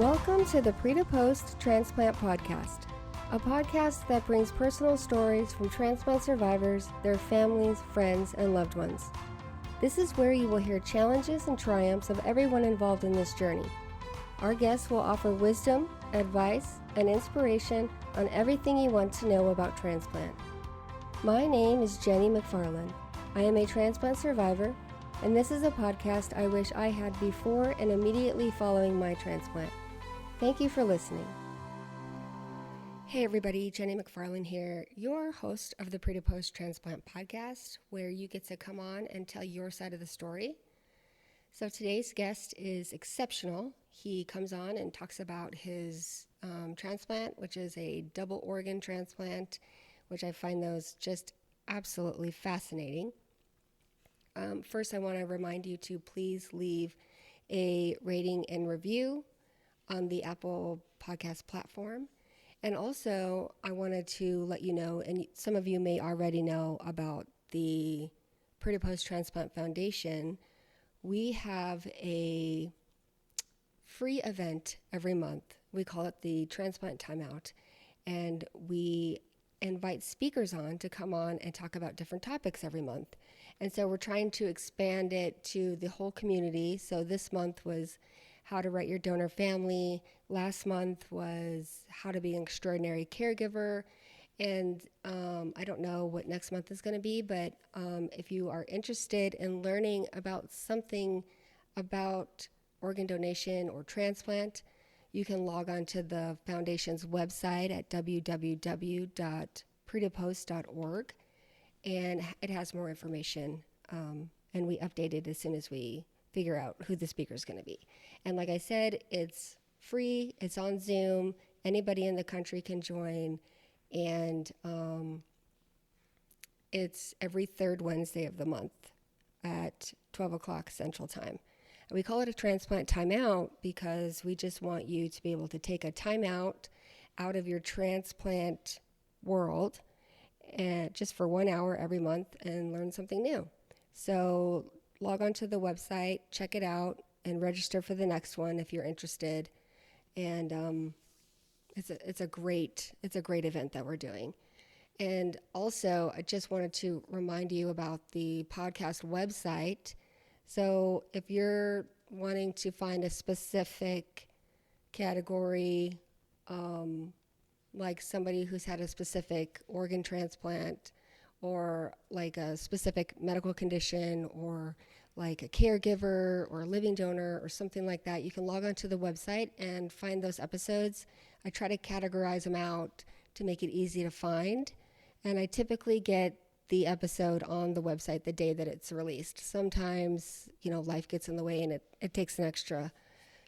Welcome to the Pre to Post Transplant Podcast, a podcast that brings personal stories from transplant survivors, their families, friends, and loved ones. This is where you will hear challenges and triumphs of everyone involved in this journey. Our guests will offer wisdom, advice, and inspiration on everything you want to know about transplant. My name is Jenny McFarland. I am a transplant survivor, and this is a podcast I wish I had before and immediately following my transplant. Thank you for listening. Hey everybody, Jenny McFarland here, your host of the Pre to Post Transplant Podcast, where you get to come on and tell your side of the story. So today's guest is exceptional. He comes on and talks about his transplant, which is a double organ transplant, which I find those just absolutely fascinating. First, I want to remind you to please leave a rating and review on the Apple Podcast platform. And also, I wanted to let you know, and some of you may already know about the Pre to Post Transplant Foundation. We have a free event every month. We call it the Transplant Timeout. And we invite speakers on to come on and talk about different topics every month. And so we're trying to expand it to the whole community. So this month was how to write your donor family. Last month was how to be an extraordinary caregiver. And I don't know what next month is going to be, but if you are interested in learning about something about organ donation or transplant, you can log on to the foundation's website at www.pretopost.org, and it has more information, and we update it as soon as we figure out who the speaker is going to be. And like I said, it's free, it's on Zoom, anybody in the country can join, and it's every third Wednesday of the month at 12 o'clock Central Time. And we call it a transplant timeout because we just want you to be able to take a timeout out of your transplant world and just for 1 hour every month and learn something new. So log on to the website, check it out, and register for the next one if you're interested. And it's a great event that we're doing. And also, I just wanted to remind you about the podcast website. So if you're wanting to find a specific category, like somebody who's had a specific organ transplant, or like a specific medical condition, or like a caregiver or a living donor or something like that, you can log on to the website and find those episodes. I try to categorize them out to make it easy to find. And I typically get the episode on the website the day that it's released. Sometimes, life gets in the way and it takes an extra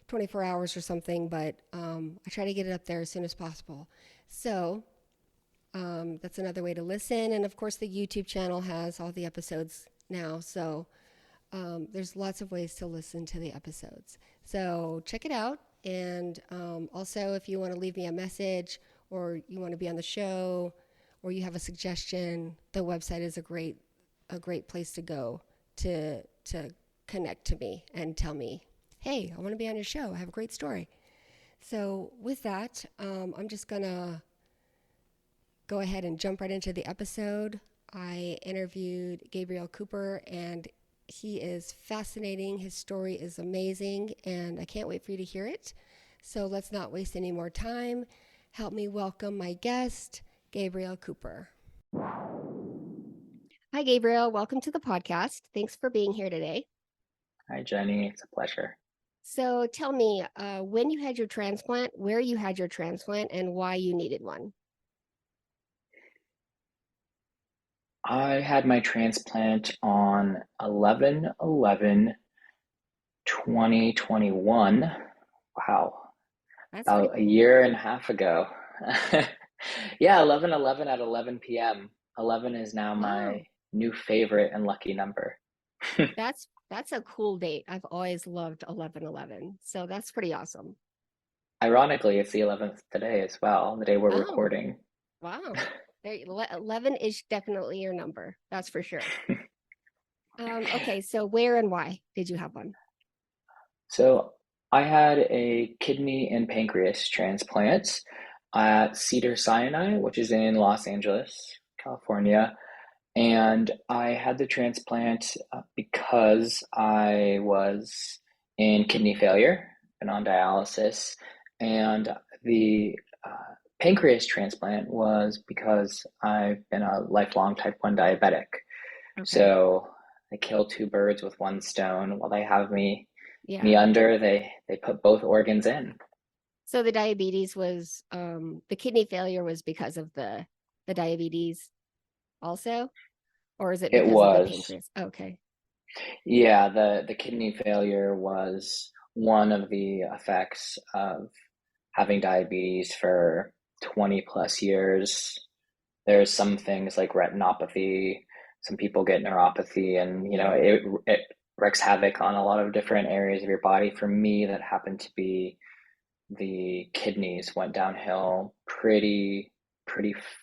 24 hours or something, but I try to get it up there as soon as possible. So that's another way to listen. And of course, the YouTube channel has all the episodes now. So there's lots of ways to listen to the episodes. So check it out. And also, if you want to leave me a message or you want to be on the show or you have a suggestion, the website is a great place to go to connect to me and tell me, hey, I want to be on your show. I have a great story. So with that, I'm just going to go ahead and jump right into the episode. I interviewed Gabriel Cooper, and he is fascinating. His story is amazing, and I can't wait for you to hear it. So let's not waste any more time. Help me welcome my guest, Gabriel Cooper. Hi, Gabriel. Welcome to the podcast. Thanks for being here today. Hi, Jenny. It's a pleasure. So tell me, when you had your transplant, where you had your transplant, and why you needed one. I had my transplant on 11/11/2021. Wow. That's About a year and a half ago. Yeah, 11/11 at 11 p.m. 11 is now my new favorite and lucky number. That's a cool date. I've always loved 11/11. So that's pretty awesome. Ironically, it's the 11th today as well, the day we're recording. Wow. 11 is definitely your number. That's for sure. Okay, so where and why did you have one? So I had a kidney and pancreas transplant at Cedars-Sinai, which is in Los Angeles, California. And I had the transplant because I was in kidney failure and on dialysis. And the pancreas transplant was because I've been a lifelong type 1 diabetic. Okay. So they kill two birds with one stone. While they have me Yeah. under, they put both organs in. So the diabetes was the kidney failure was because of the diabetes also, or is it It because of the was, pancreas? Okay. yeah, the kidney failure was one of the effects of having diabetes for 20 plus years. There's some things like retinopathy. Some people get neuropathy, and Yeah. it wreaks havoc on a lot of different areas of your body. For me, that happened to be the kidneys went downhill pretty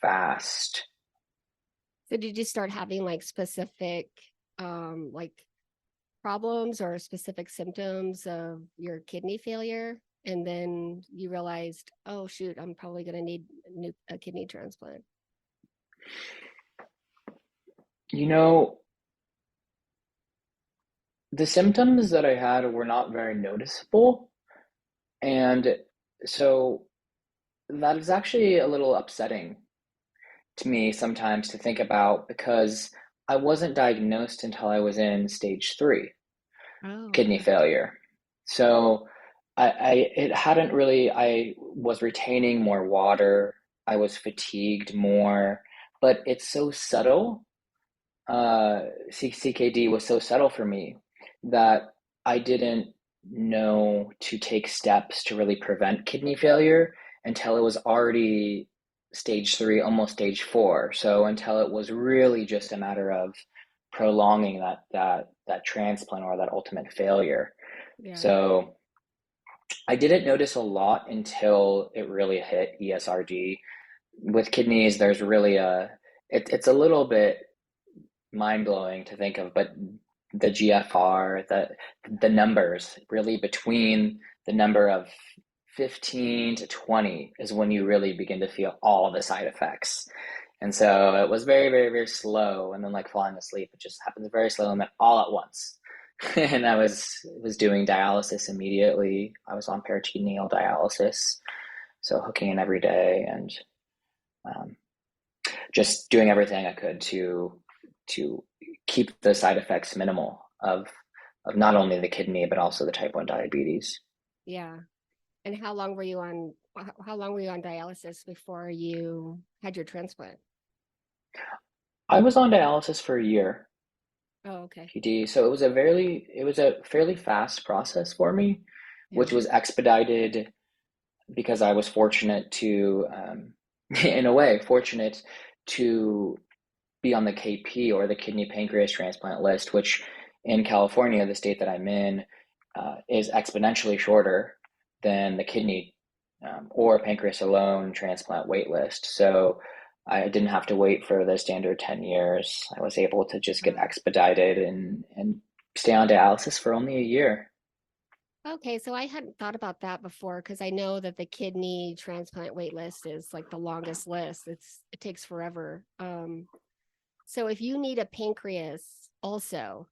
fast. So did you start having like specific like problems or specific symptoms of your kidney failure? And then you realized, oh shoot, I'm probably going to need a kidney transplant. You know, the symptoms that I had were not very noticeable, and so that is actually a little upsetting to me sometimes to think about because I wasn't diagnosed until I was in stage 3 Oh, kidney okay. failure. So I it hadn't really, I was retaining more water, I was fatigued more, but it's so subtle. CKD was so subtle for me that I didn't know to take steps to really prevent kidney failure until it was already stage 3, almost stage 4. So until it was really just a matter of prolonging that transplant or that ultimate failure. Yeah. So I didn't notice a lot until it really hit ESRD. With kidneys, there's really it's a little bit mind blowing to think of, but the GFR, the numbers really between the number of 15 to 20 is when you really begin to feel all the side effects. And so it was very slow, and then like falling asleep, it just happens very slow and then all at once. And I was doing dialysis immediately. I was on peritoneal dialysis, so hooking in every day and um, just doing everything I could to keep the side effects minimal of not only the kidney but also the type 1 diabetes. Yeah. And how long were you on dialysis before you had your transplant? I was on dialysis for a year, Oh, okay. PD, so it was a fairly fast process for me, Yeah. which was expedited because I was fortunate to, in a way, fortunate to be on the KP or the kidney pancreas transplant list, which in California, the state that I'm in, is exponentially shorter than the kidney or pancreas alone transplant wait list. So I didn't have to wait for the standard 10 years. I was able to just get Wow. expedited and stay on dialysis for only a year. Okay, so I hadn't thought about that before because I know that the kidney transplant wait list is like the longest list. It takes forever. So if you need a pancreas also,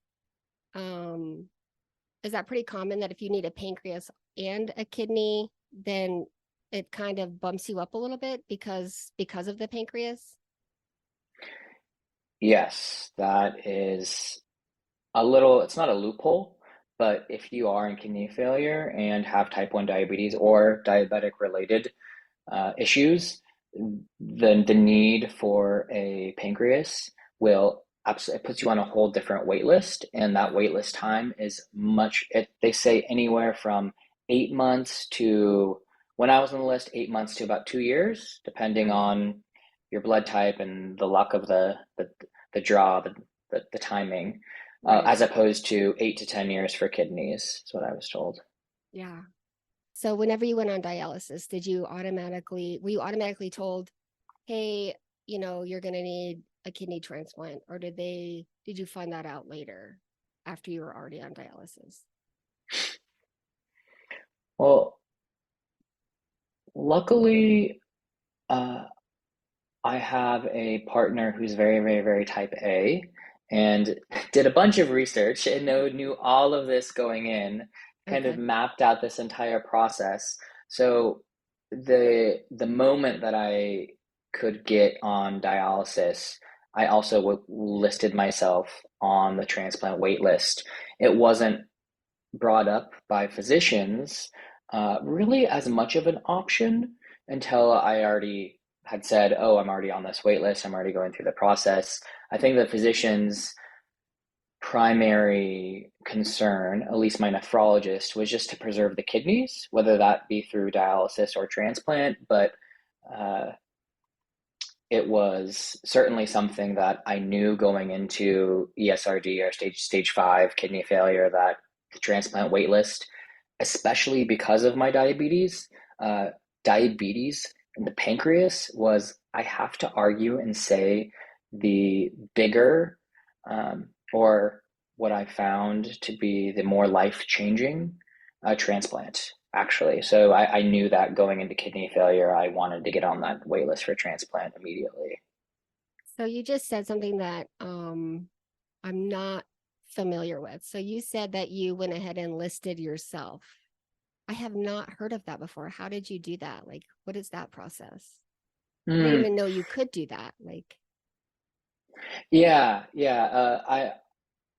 um, is that pretty common that if you need a pancreas and a kidney, then it kind of bumps you up a little bit because of the pancreas? Yes, that is a little, it's not a loophole, but if you are in kidney failure and have type 1 diabetes or diabetic related issues, the need for a pancreas will absolutely, it puts you on a whole different wait list, and that wait list time is they say anywhere from 8 months to, when I was on the list, 8 months to about 2 years, depending Okay. on your blood type and the luck of the draw, the timing, Right. as opposed to 8 to 10 years for kidneys, is what I was told. Yeah. So whenever you went on dialysis, were you automatically told, hey, you're going to need a kidney transplant, or did you find that out later after you were already on dialysis? Well, luckily, uh, I have a partner who's very, very, very type A and did a bunch of research and knew all of this going in, kind of Okay. mapped out this entire process. So the moment that I could get on dialysis, I also listed myself on the transplant wait list. It wasn't brought up by physicians really as much of an option until I already had said, "Oh, I'm already on this wait list. I'm already going through the process." I think the physician's primary concern, at least my nephrologist, was just to preserve the kidneys, whether that be through dialysis or transplant. But uh, it was certainly something that I knew going into ESRD or stage 5 kidney failure that the transplant wait list, especially because of my uh, diabetes in the pancreas was, I have to argue and say, the bigger or what I found to be the more life-changing transplant, actually. So I knew that going into kidney failure, I wanted to get on that wait list for transplant immediately. So you just said something that I'm not familiar with. So you said that you went ahead and listed yourself. I have not heard of that before. How did you do that? Like, what is that process? I didn't Hmm. even know you could do that. Like, Yeah, yeah.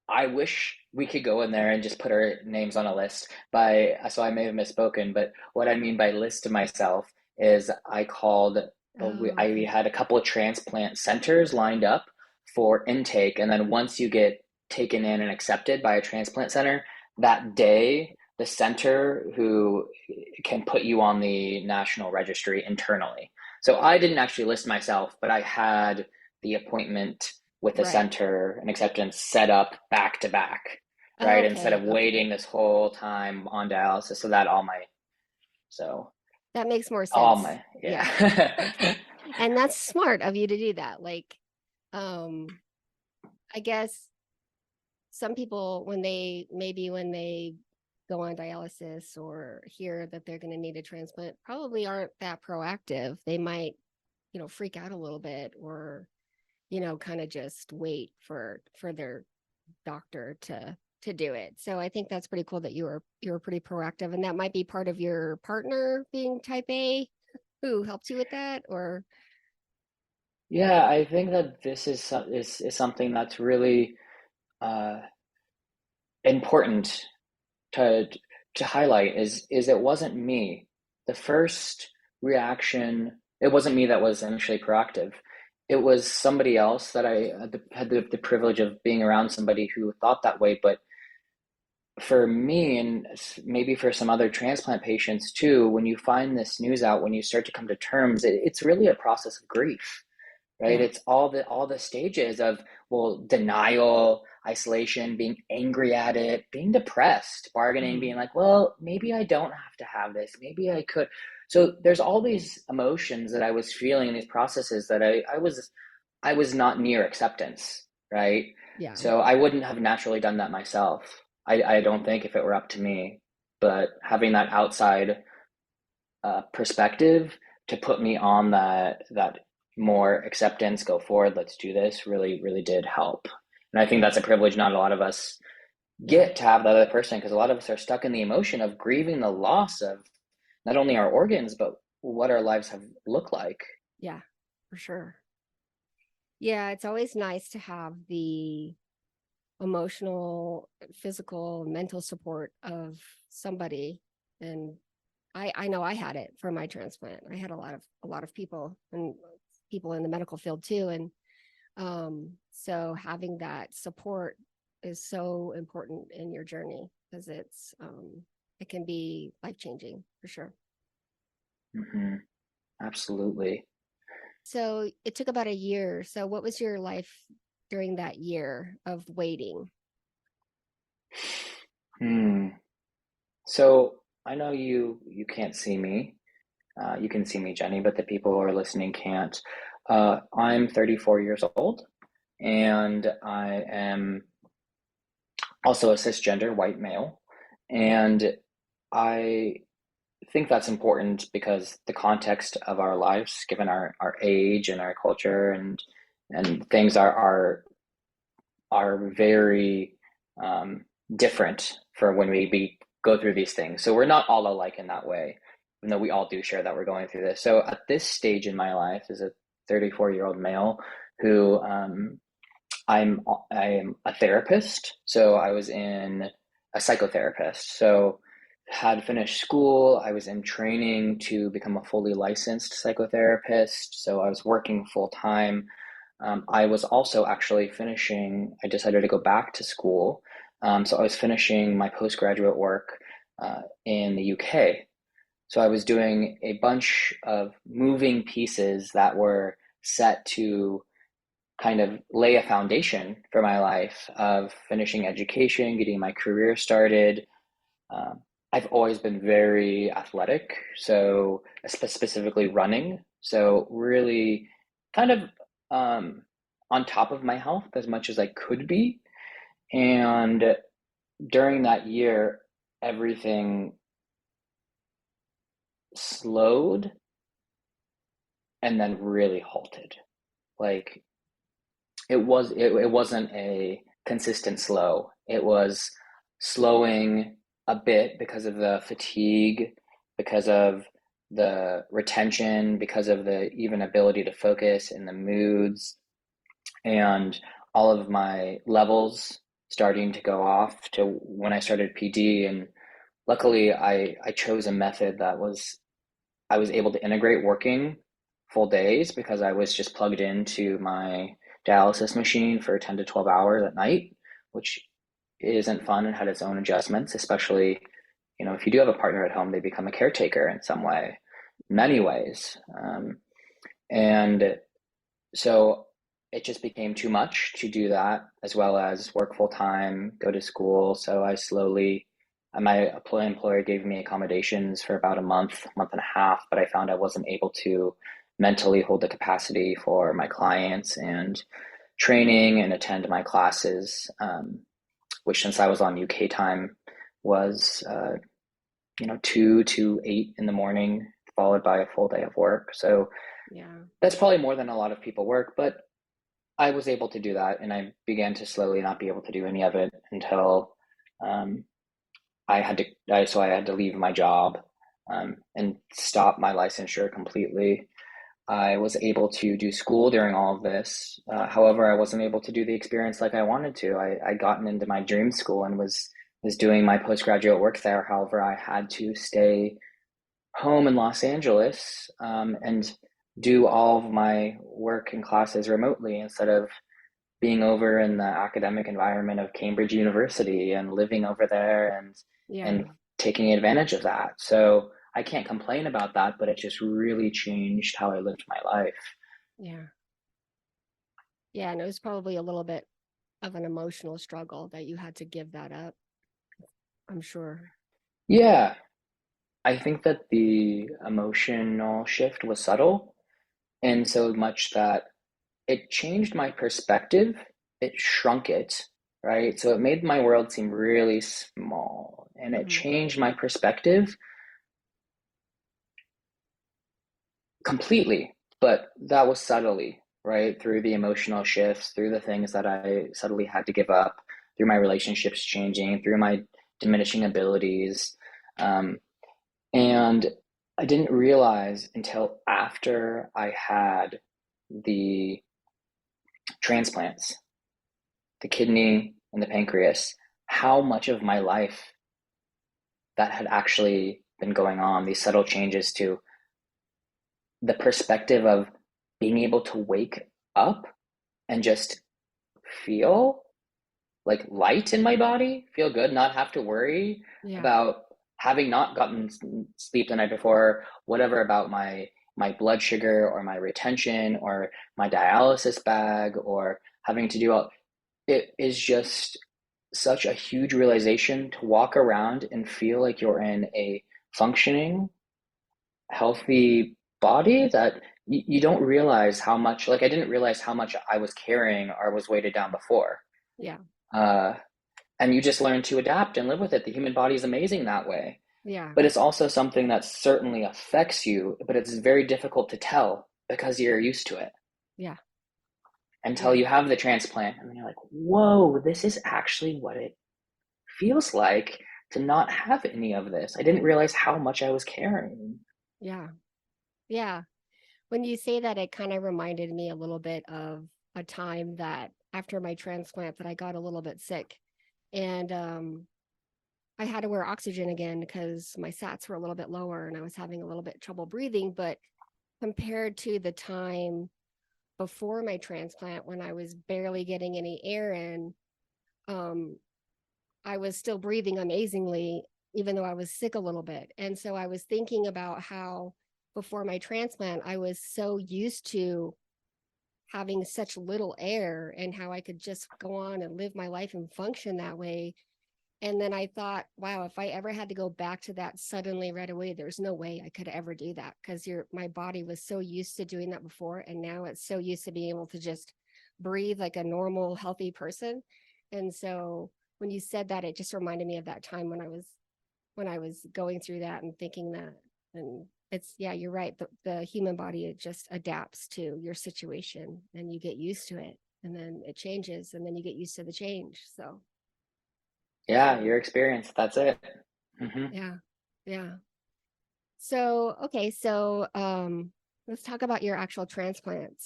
I wish we could go in there and just put our names on a list by, so I may have misspoken, but what I mean by list to myself is I called, oh, I okay. had a couple of transplant centers lined up for intake. And then once you get taken in and accepted by a transplant center, that day, the center who can put you on the national registry internally. So I didn't actually list myself, but I had the appointment with the Right. center and acceptance set up back to back, Oh, right? Instead okay. of Okay. waiting this whole time on dialysis. So that so That makes more all sense. my, Yeah. yeah. And that's smart of you to do that. Like, um, I guess some people when they go on dialysis or hear that they're going to need a transplant probably aren't that proactive. They might, freak out a little bit or, kind of just wait for their doctor to do it. So I think that's pretty cool that you were pretty proactive, and that might be part of your partner being type A who helped you with that, or Yeah, I think that this is something that's really uh, important to to highlight is it wasn't me. The first reaction, it wasn't me that was initially proactive. It was somebody else that I had the privilege of being around somebody who thought that way. But for me, and maybe for some other transplant patients too, when you find this news out, when you start to come to terms, it's really a process of grief, right? yeah. It's all the stages of, well, denial, isolation, being angry at it, being depressed, bargaining, being Mm, like, well, maybe I don't have to have this, maybe I could. So there's all these emotions that I was feeling in these processes that I was not near acceptance, right? yeah. So I wouldn't have naturally done that myself. I don't think, if it were up to me, but having that outside perspective to put me on that more acceptance, go forward, let's do this, really, really did help. And I think that's a privilege not a lot of us Yeah. get, to have that other person, because a lot of us are stuck in the emotion of grieving the loss of not only our organs, but what our lives have looked like. Yeah, for sure. Yeah, it's always nice to have the emotional, physical, mental support of somebody. And I know I had it for my transplant. I had a lot of people and people in the medical field too. And so having that support is so important in your journey because it can be life changing for sure. Hmm. Absolutely. So it took about a year. So what was your life during that year of waiting? Hmm. So I know you can't see me. You can see me, Jenny, but the people who are listening can't. I'm 34 years old, and I am also a cisgender white male. And I think that's important because the context of our lives, given our age and our culture and things are very different for when we go through these things. So we're not all alike in that way, even though we all do share that we're going through this. So at this stage in my life, as a 34-year-old male who I am a therapist, so I was in a psychotherapist. So had finished school, I was in training to become a fully licensed psychotherapist. So I was working full time. I was also actually finishing, I decided to go back to school. So I was finishing my postgraduate work in the UK. So I was doing a bunch of moving pieces that were set to kind of lay a foundation for my life of finishing education, getting my career started. Um, I've always been very athletic, so specifically running. So really kind of on top of my health as much as I could be. And during that year, everything slowed and then really halted. Like it wasn't a consistent slow. It was slowing a bit because of the fatigue, because of the retention, because of the even ability to focus in the moods, and all of my levels starting to go off to when I started PD. And luckily, I chose a method that I was able to integrate working full days because I was just plugged into my dialysis machine for 10 to 12 hours at night, which isn't fun and had its own adjustments, especially, if you do have a partner at home, they become a caretaker in some way, many ways. And so it just became too much to do that, as well as work full time, go to school. So I slowly, my employer gave me accommodations for about a month and a half, but I found I wasn't able to mentally hold the capacity for my clients and training and attend my classes, which since I was on UK time was, 2 to 8 in the morning, followed by a full day of work. So Yeah. that's probably more than a lot of people work, but I was able to do that, and I began to slowly not be able to do any of it until um, I had to leave my job and stop my licensure completely. I was able to do school during all of this. However, I wasn't able to do the experience like I wanted to. I'd gotten into my dream school and was doing my postgraduate work there. However, I had to stay home in Los Angeles and do all of my work and classes remotely instead of being over in the academic environment of Cambridge University and living over there Yeah. and taking advantage of that. So I can't complain about that, but it just really changed how I lived my life. Yeah. Yeah. And it was probably a little bit of an emotional struggle that you had to give that up, I'm sure. Yeah, I think that the emotional shift was subtle, and so much that it changed my perspective. It shrunk it, right? So it made my world seem really small, and it Hmm. changed my perspective completely, but that was subtly, right? Through the emotional shifts, through the things that I subtly had to give up, through my relationships changing, through my diminishing abilities. Um, and I didn't realize until after I had the transplants, the kidney and the pancreas, how much of my life that had actually been going on, these subtle changes to the perspective of being able to wake up and just feel like light in my body, feel good, not have to worry Yeah. about having not gotten sleep the night before, whatever about my blood sugar or my retention or my dialysis bag or having to do all it is just such a huge realization to walk around and feel like you're in a functioning healthy body that you don't realize how much like I didn't realize how much I was carrying or was weighted down before. Yeah. Uh, and you just learn to adapt and live with it. The human body is amazing that way. Yeah. but it's also something that certainly affects you, but it's very difficult to tell because you're used to it Yeah. until Yeah. you have the transplant and you're like, whoa, this is actually what it feels like to not have any of this. I didn't realize how much I was carrying. Yeah. Yeah. When you say that, it kind of reminded me a little bit of a time that after my transplant that I got a little bit sick and I had to wear oxygen again because my sats were a little bit lower and I was having a little bit trouble breathing. But compared to the time before my transplant when I was barely getting any air in, um, I was still breathing amazingly, even though I was sick a little bit. And so I was thinking about how before my transplant, I was so used to having such little air and how I could just go on and live my life and function that way. And then I thought, wow, if I ever had to go back to that suddenly right away, there's no way I could ever do that because my body was so used to doing that before. And now it's so used to being able to just breathe like a normal, healthy person. And so when you said that, it just reminded me of that time when I was going through that and thinking that. And it's yeah, you're right. The human body, it just adapts to your situation and you get used to it. And then it changes and then you get used to the change. Yeah, So your experience. That's it. yeah. Yeah. So, okay, let's talk about your actual transplant.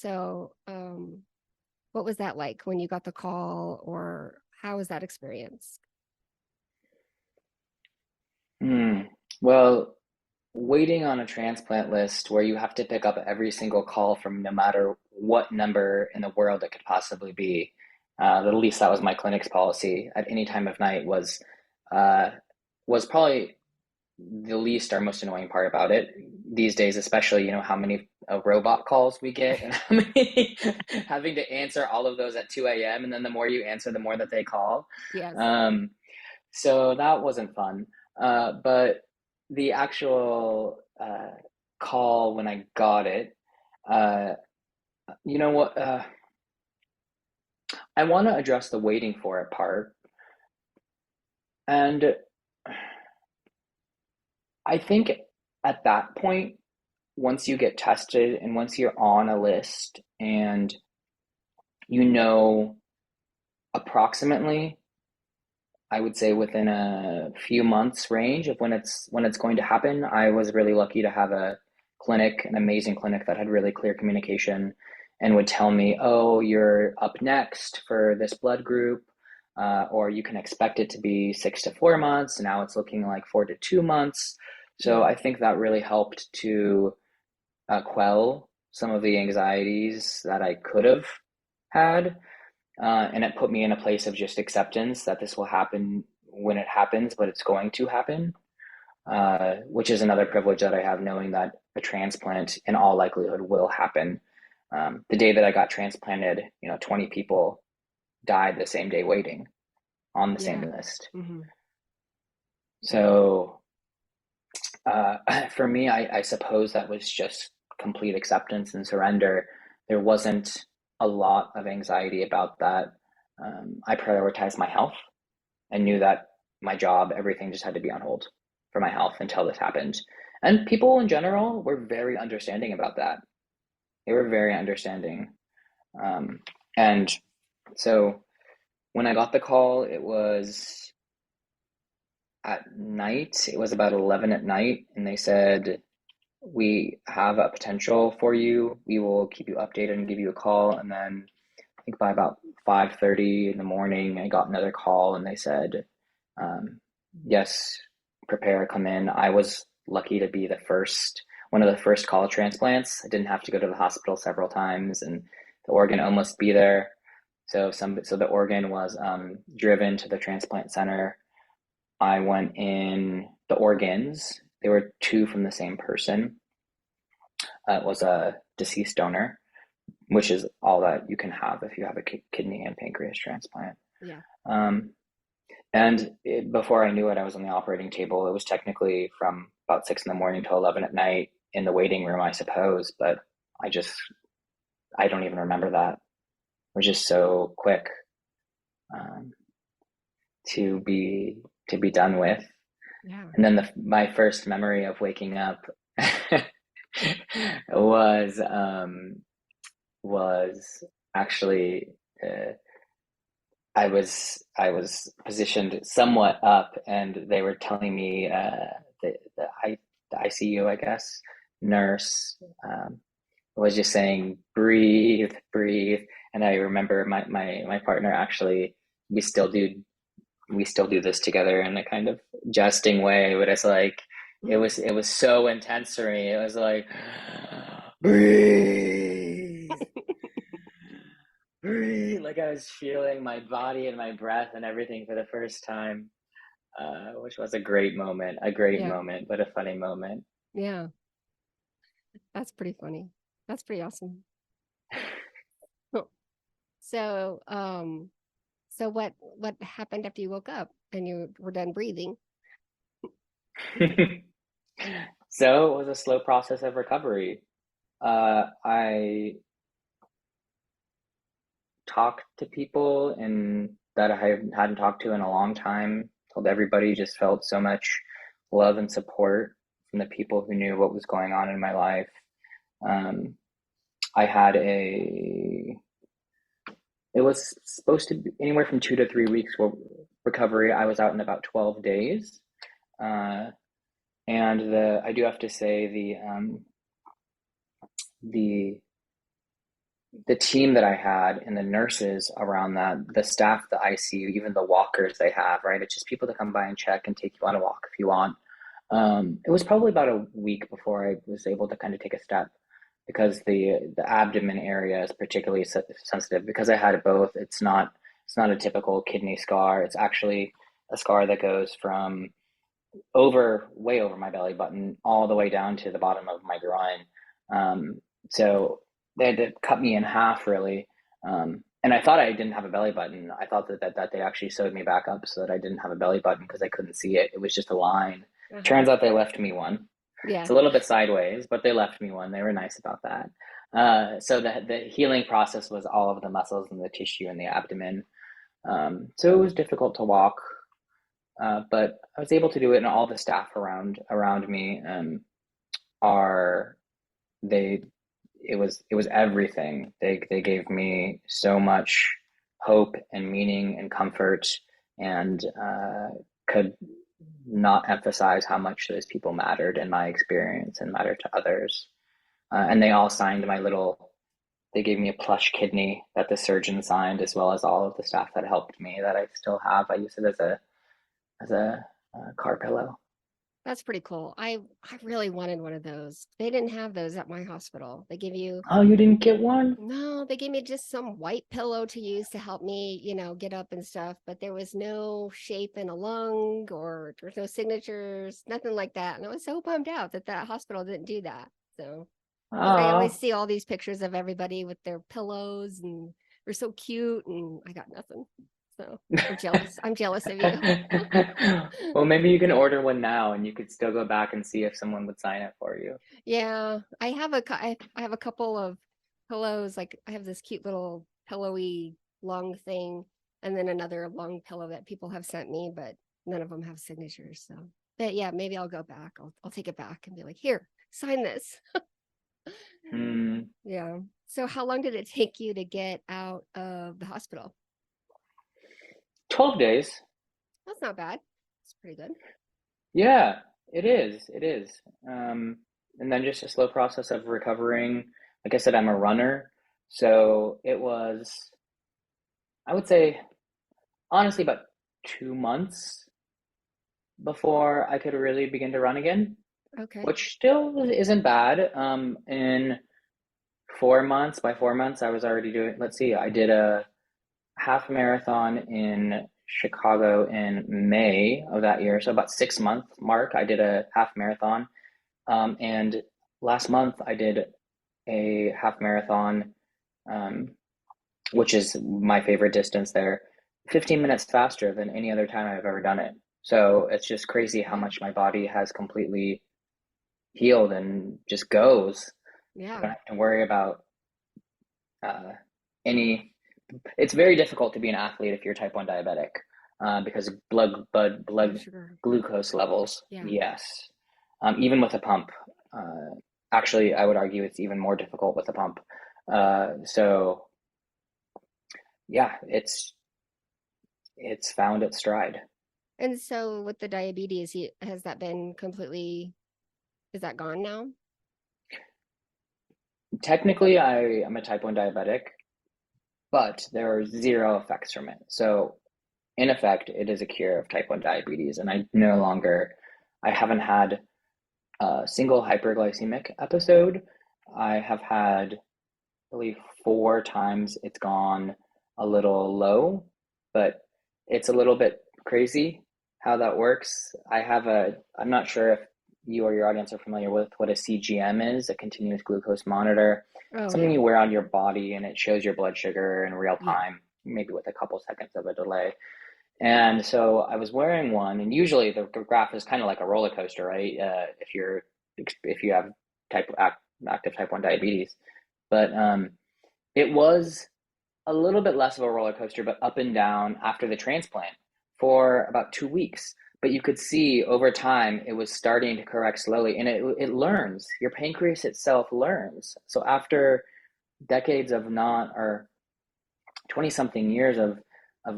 What was that like when you got the call or how was that experience? Hmm. Well, waiting on a transplant list where you have to pick up every single call from no matter what number in the world it could possibly be. At least that was my clinic's policy at any time of night uh, was probably the least or most annoying part about it these days, especially, how many robot calls we get and how many having to answer all of those at 2 a.m. And then the more you answer, the more that they call. Yes. Um, so that wasn't fun. But the actual call when I got it, uh, you know what? I want to address the waiting for it part. And I think at that point, once you get tested and once you're on a list and you know approximately, I would say within a few months range of when it's going to happen. I was really lucky to have a clinic, an amazing clinic that had really clear communication and would tell me, "Oh, you're up next for this blood group, or you can expect it to be 6 to 4 months. Now it's looking like 4 to 2 months." So Yeah. I think that really helped to quell some of the anxieties that I could have had. And it put me in a place of just acceptance that this will happen when it happens, but it's going to happen, which is another privilege that I have, knowing that a transplant in all likelihood will happen. The day that I got transplanted, 20 people died the same day waiting on the same Yeah. list. Hmm. Yeah. So for me, I suppose that was just complete acceptance and surrender. There wasn't a lot of anxiety about that. I prioritized my health and knew that my job, everything just had to be on hold for my health until this happened. And people in general were very understanding about that. They were very understanding. Um, and so when I got the call, it was at night. It was about 11 at night. And they said, "We have a potential for you. We will keep you updated and give you a call." And then I think by about 5:30 in the morning, I got another call and they said, um, "Yes, prepare, come in." I was lucky to be one of the first call transplants. I didn't have to go to the hospital several times, and the organ almost be there. So the organ was driven to the transplant center. I went in the organs. They were two from the same person. It was a deceased donor, which is all that you can have if you have a kidney and pancreas transplant. Yeah. Um, before I knew it, I was on the operating table. It was technically from about 6 in the morning till 11 at night in the waiting room, I suppose. But I just, I don't even remember that. It was just so quick um, to be to be done with. Yeah. And then my first memory of waking up was was actually I was positioned somewhat up, and they were telling me the ICU, I guess, nurse was just saying breathe, breathe. And I remember my partner actually we still do we still do this together in a kind of jesting way, but it's like it was so intense for me. It was like breathe, breathe. Like I was feeling my body and my breath and everything for the first time, which was a great Yeah. moment, but a funny moment. Yeah. That's pretty funny. That's pretty awesome. Cool. So, so what happened after you woke up and you were done breathing? So it was a slow process of recovery. I talked to people and that I hadn't talked to in a long time. Told everybody, just felt so much love and support from the people who knew what was going on in my life. Um, I had a It was supposed to be anywhere from 2 to 3 weeks recovery. I was out in about 12 days. Uh, and I do have to say the the team that I had and the nurses around that, the staff, the ICU, even the walkers they have, right? It's just people that come by and check and take you on a walk if you want. It was probably about a week before I was able to kind of take a step because the abdomen area is particularly sensitive because I had both. It's not a typical kidney scar. It's actually a scar that goes from way over my belly button all the way down to the bottom of my groin. So they had to cut me in half really. And I thought I didn't have a belly button. I thought that they actually sewed me back up so that I didn't have a belly button because I couldn't see it. It was just a line. Uh-huh. Turns out they left me one. It's Yeah. a little bit sideways, but they left me one. They were nice about that. So the healing process was all of the muscles and the tissue in the abdomen. So it was difficult to walk, but I was able to do it, and all the staff around me are they. It was everything. They gave me so much hope and meaning and comfort, and could not emphasize how much those people mattered in my experience and mattered to others. And they all signed my little. They gave me a plush kidney that the surgeon signed, as well as all of the staff that helped me that I still have. I use it as a car pillow. That's pretty cool. I really wanted one of those. They didn't have those at my hospital. They give you Oh, you didn't get one? no, they gave me just some white pillow to use to help me, get up and stuff, but there was no shape in a lung or there was no signatures, nothing like that. And I was so bummed out that that hospital didn't do that. So, because I always Oh. see all these pictures of everybody with their pillows and they're so cute and I got nothing. So, I'm jealous. I'm jealous of you. Well, maybe you can order one now and you could still go back and see if someone would sign it for you. Yeah, I have a couple of pillows. Like I have this cute little pillowy long thing, and then another long pillow that people have sent me, but none of them have signatures. So, but yeah, maybe I'll go back. I'll take it back and be like, here, sign this. Hmm. Yeah. So, how long did it take you to get out of the hospital? 12 days. That's not bad. It's pretty good. Yeah, it is. It is. Um, and then just a slow process of recovering. Like I said, I'm a runner. So it was, I would say, honestly, about 2 months before I could really begin to run again, Okay. which still isn't bad. In 4 months, by 4 months, I was already doing, let's see, I did a half marathon in Chicago in May of that year. So about 6 month mark, I did a half marathon. And last month I did a half marathon, um, which is my favorite distance there, 15 minutes faster than any other time I've ever done it. So it's just crazy how Wow. much my body has completely healed and just goes. I Yeah. don't have to worry about uh, any. It's very difficult to be an athlete if you're type 1 diabetic. because of Blood blood sugar. glucose levels. Yeah. Yes, even with a pump. Actually, I would argue it's even more difficult with a pump. So yeah, it's found its stride. And so with the diabetes, has that been completely, is that gone now? Technically, I am a type 1 diabetic, but there are zero effects from it. So in effect, it is a cure of type 1 diabetes, and I haven't had a single hyperglycemic episode. I have had, I believe, 4 times it's gone a little low, but it's a little bit crazy how that works. I'm not sure if you or your audience are familiar with what a CGM is, a continuous glucose monitor, Oh, something yeah. you wear on your body and it shows your blood sugar in real Yeah. time, maybe with a couple seconds of a delay. And so I was wearing one, and usually the graph is kind of like a roller coaster, right? If you have active type 1 diabetes, but it was a little bit less of a roller coaster, but up and down after the transplant for about 2 weeks. But you could see over time it was starting to correct slowly, and it learns. Your pancreas itself learns. So after decades of not, or 20 something years of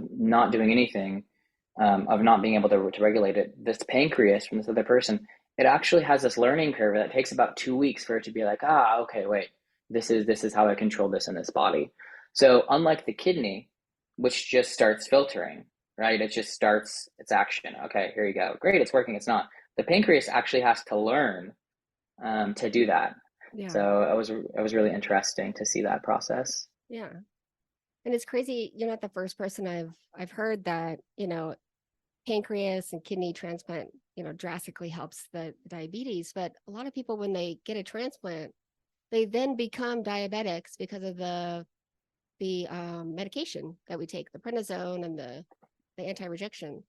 not doing anything, of not being able to regulate it, this pancreas from this other person, it actually has this learning curve that takes about 2 weeks for it to be like, okay, wait, this is how I control this in this body. So unlike the kidney, which just starts filtering, right? It just starts its action. Okay, here you go. Great, it's working. It's not. The pancreas actually has to learn to do that. Yeah. So it was really interesting to see that process. Yeah. And it's crazy, you're not the first person I've heard that, pancreas and kidney transplant, drastically helps the diabetes. But a lot of people, when they get a transplant, they then become diabetics because of the medication that we take, the prednisone and the anti-rejection.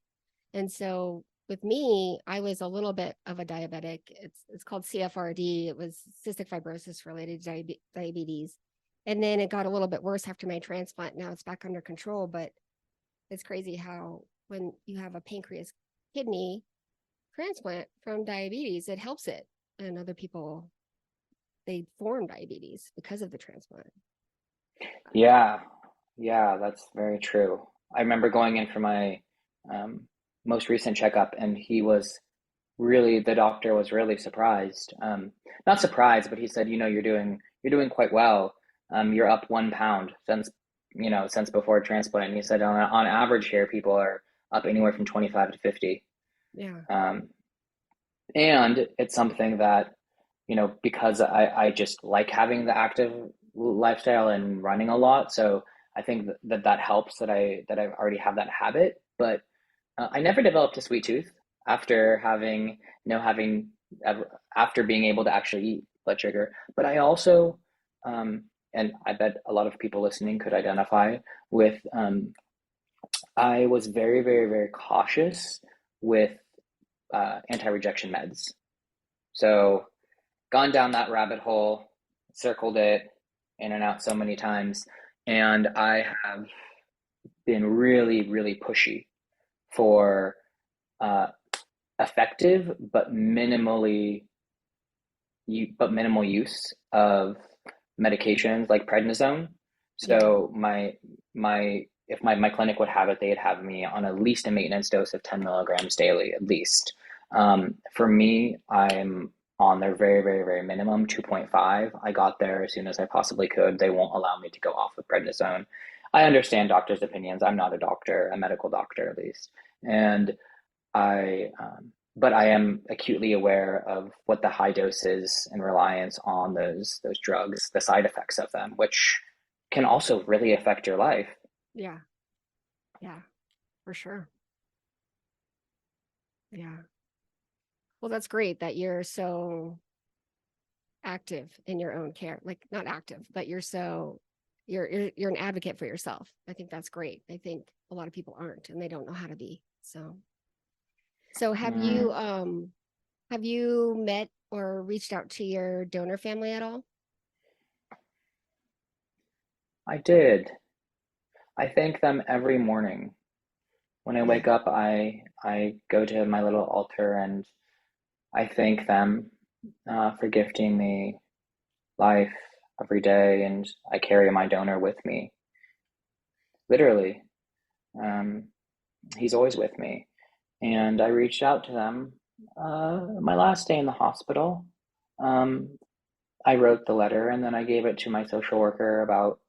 And so with me, I was a little bit of a diabetic. It's called CFRD. It was cystic fibrosis related diabetes. And then it got a little bit worse after my transplant. Now it's back under control, but it's crazy how when you have a pancreas kidney transplant from diabetes, it helps it. And other people, they form diabetes because of the transplant. Yeah, yeah, that's very true. I remember going in for my um, most recent checkup, and the doctor was really surprised. Not surprised, but he said, you're doing quite well. You're up 1 pound since before transplant. And he said, on average here, people are up anywhere from 25 to 50. Yeah. Um, and it's something that, because I just like having the active lifestyle and running a lot. So I think that helps that I already have that habit. But I never developed a sweet tooth after having after being able to actually eat blood sugar. But I also, and I bet a lot of people listening could identify with, I was very, very, very cautious with anti-rejection meds. So gone down that rabbit hole, circled it in and out so many times, and I have been really, really pushy for uh, effective but minimal use of medications like prednisone. Yeah. So my if my clinic would have it, they'd have me on at least a maintenance dose of 10 milligrams daily, at least. For me, I'm on their very, very, very minimum 2.5. I got there as soon as I possibly could. They won't allow me to go off of prednisone. I understand doctors' opinions. I'm not a doctor, a medical doctor at least. And but I am acutely aware of what the high doses and reliance on those drugs, the side effects of them, which can also really affect your life. Yeah. Yeah. For sure. Yeah. Well, that's great that you're so active in your own care. Like not active, but you're an advocate for yourself. I think that's great. I think a lot of people aren't and they don't know how to be. So Mm, have you met or reached out to your donor family at all? I did. I thank them every morning When I Yeah. wake up, I go to my little altar and I thank them for gifting me life every day, and I carry my donor with me. Literally, um, he's always with me. And I reached out to them my last day in the hospital. Um, I wrote the letter and then I gave it to my social worker about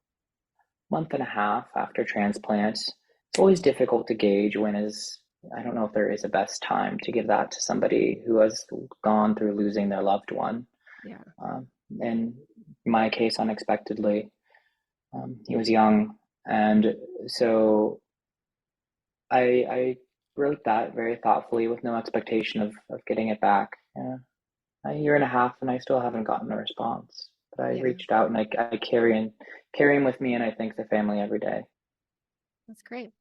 a month and a half after transplant. It's always difficult to gauge when is, I don't know if there is a best time to give that to somebody who has gone through losing their loved one. Yeah. Um, in my case, unexpectedly, he was young. And so I wrote that very thoughtfully with no expectation of getting it back. Yeah, a year and a half, and I still haven't gotten a response. But I Yeah. reached out and I carry him with me, and I thank the family every day. That's great.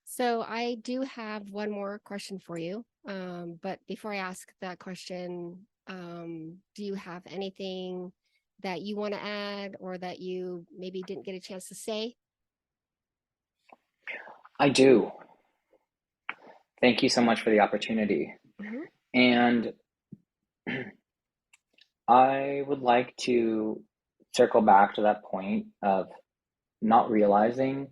So I do have one more question for you. But before I ask that question, do you have anything that you want to add or that you maybe didn't get a chance to say? I do. Thank you so much for the opportunity. Hmm. And I would like to circle back to that point of not realizing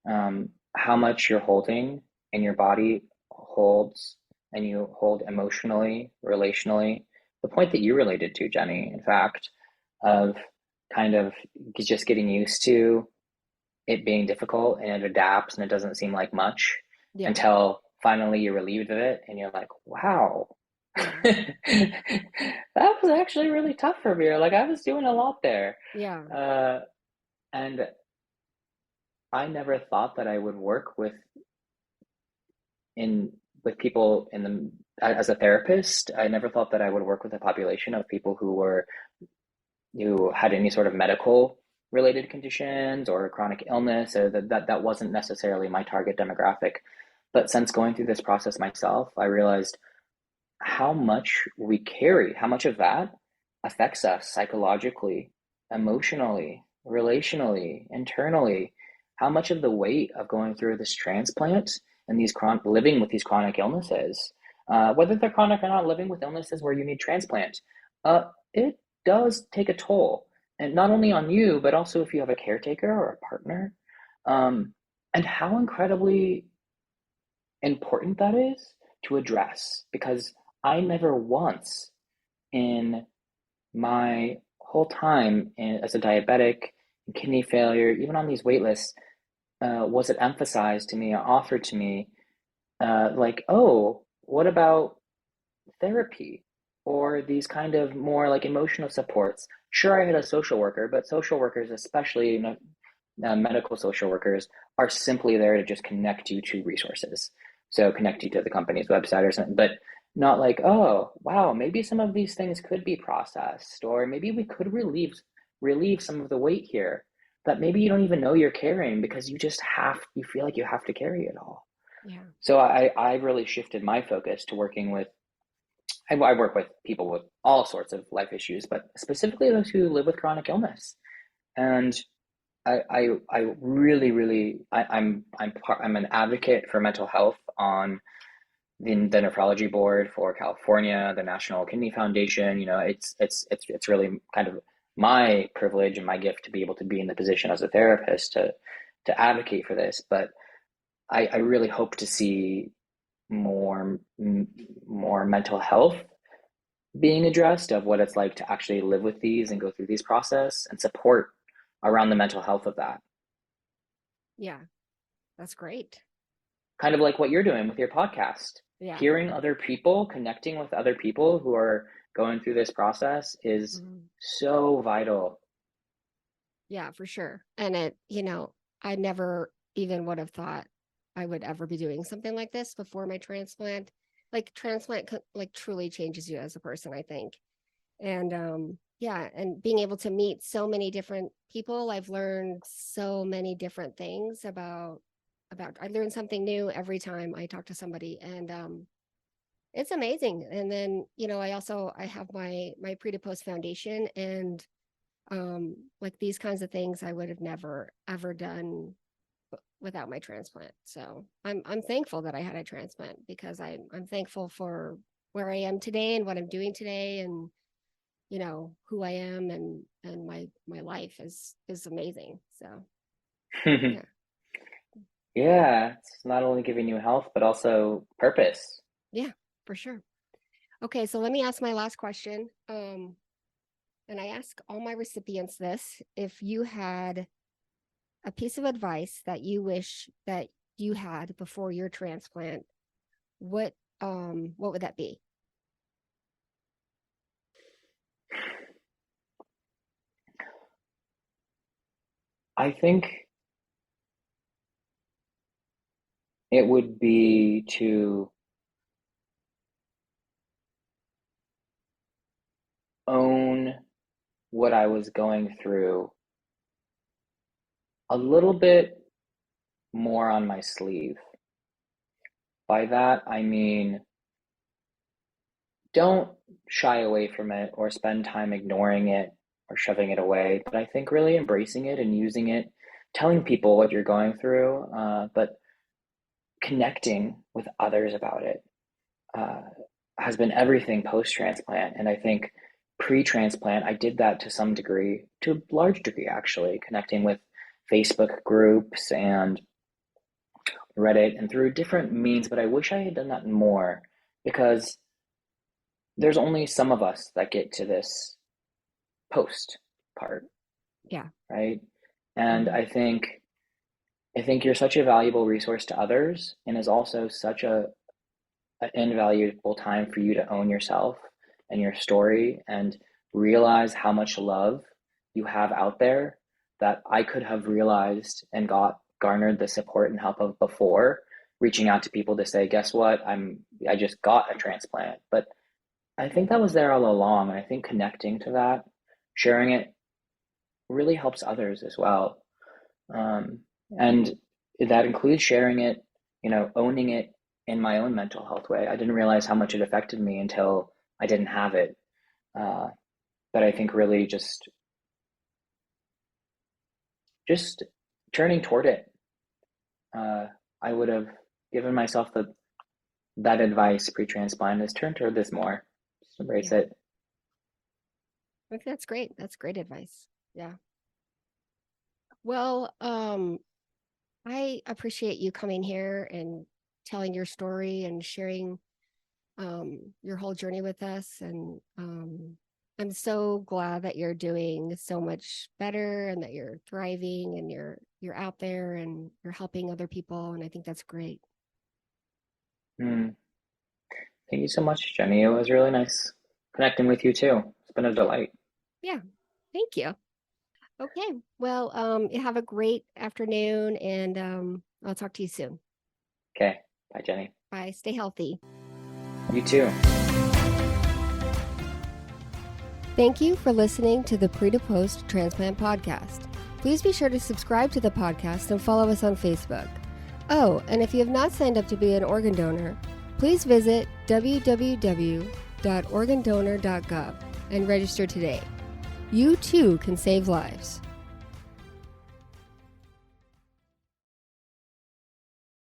how much you're holding and your body holds and you hold emotionally, relationally. The point that you related to, Jenny, in fact, of kind of just getting used to it being difficult and it adapts and it doesn't seem like much Yeah. until finally you're relieved of it and you're like, wow, Yeah. that was actually really tough for me. Or like I was doing a lot there. Yeah. Uh, and I never thought that I would work in with people in the as a therapist. I never thought that I would work with a population of people who had any sort of medical related conditions or chronic illness, or that wasn't necessarily my target demographic. But since going through this process myself, I realized how much we carry, how much of that affects us psychologically, emotionally, relationally, internally, how much of the weight of going through this transplant and living with these chronic illnesses, whether they're chronic or not, living with illnesses where you need transplant, it does take a toll. And not only on you, but also if you have a caretaker or a partner. Um, and how incredibly important that is to address because I never once in my whole time as a diabetic, kidney failure, even on these wait lists, was it emphasized to me or offered to me like, oh, what about therapy or these kind of more like emotional supports? Sure, I had a social worker, but social workers, especially medical social workers, are simply there to just connect you to resources. So connect you to the company's website or something, but not like, oh, wow, maybe some of these things could be processed, or maybe we could relieve some of the weight here that maybe you don't even know you're carrying because you feel like you have to carry it all. Yeah. So I really shifted my focus to working with I work with people with all sorts of life issues, but specifically those who live with chronic illness. And I really, really, I'm an advocate for mental health on the nephrology board for California, the National Kidney Foundation. You know, it's really kind of my privilege and my gift to be able to be in the position as a therapist to advocate for this. But I really hope to see more more mental health being addressed of what it's like to actually live with these and go through these process and support around the mental health of that. Yeah. That's great. Kind of like what you're doing with your podcast. Yeah. Hearing other people, connecting with other people who are going through this process is Mhm. so vital. Yeah, for sure. And I never even would have thought I would ever be doing something like this before my transplant. Like transplant like truly changes you as a person, I think. And yeah, and being able to meet so many different people, I've learned so many different things about I learn something new every time I talk to somebody, and it's amazing. And then, I have my pre to post foundation, and like these kinds of things I would have never ever done without my transplant. So I'm thankful that I had a transplant, because I'm thankful for where I am today and what I'm doing today, and who I am, and my life is amazing. So yeah. Yeah, it's not only giving you health, but also purpose. Yeah, for sure. Okay, so let me ask my last question. And I ask all my recipients this: if you had a piece of advice that you wish that you had before your transplant, what would that be? I think it would be to own what I was going through a little bit more on my sleeve. By that, I mean, don't shy away from it or spend time ignoring it or shoving it away, but I think really embracing it and using it, telling people what you're going through, but connecting with others about it uh, has been everything post transplant. And I think pre transplant, I did that to some degree, to a large degree, actually, connecting with Facebook groups and Reddit and through different means. But I wish I had done that more because there's only some of us that get to this post part, Yeah. right? And Mhm. I think you're such a valuable resource to others and is also such an invaluable time for you to own yourself and your story and realize how much love you have out there that I could have realized and got garnered the support and help of before reaching out to people to say, guess what? I just got a transplant. But I think that was there all along. And I think connecting to that, sharing it really helps others as well. Um, and that includes sharing it, owning it in my own mental health way. I didn't realize how much it affected me until I didn't have it. Uh, but I think really just turning toward it. Uh, I would have given myself that advice pre-transplant is turn toward this more. Just embrace Yeah. it. I think that's great. That's great advice. Yeah. Well, I appreciate you coming here and telling your story and sharing your whole journey with us. And I'm so glad that you're doing so much better and that you're thriving and you're out there and you're helping other people. And I think that's great. Mm. Thank you so much, Jenny. It was really nice connecting with you too. It's been a delight. Yeah. Thank you. Okay. Well, you have a great afternoon, and I'll talk to you soon. Okay. Bye, Jenny. Bye. Stay healthy. You too. Thank you for listening to the Pre to Post Transplant Podcast. Please be sure to subscribe to the podcast and follow us on Facebook. Oh, and if you have not signed up to be an organ donor, please visit www.organdonor.gov and register today. You too can save lives.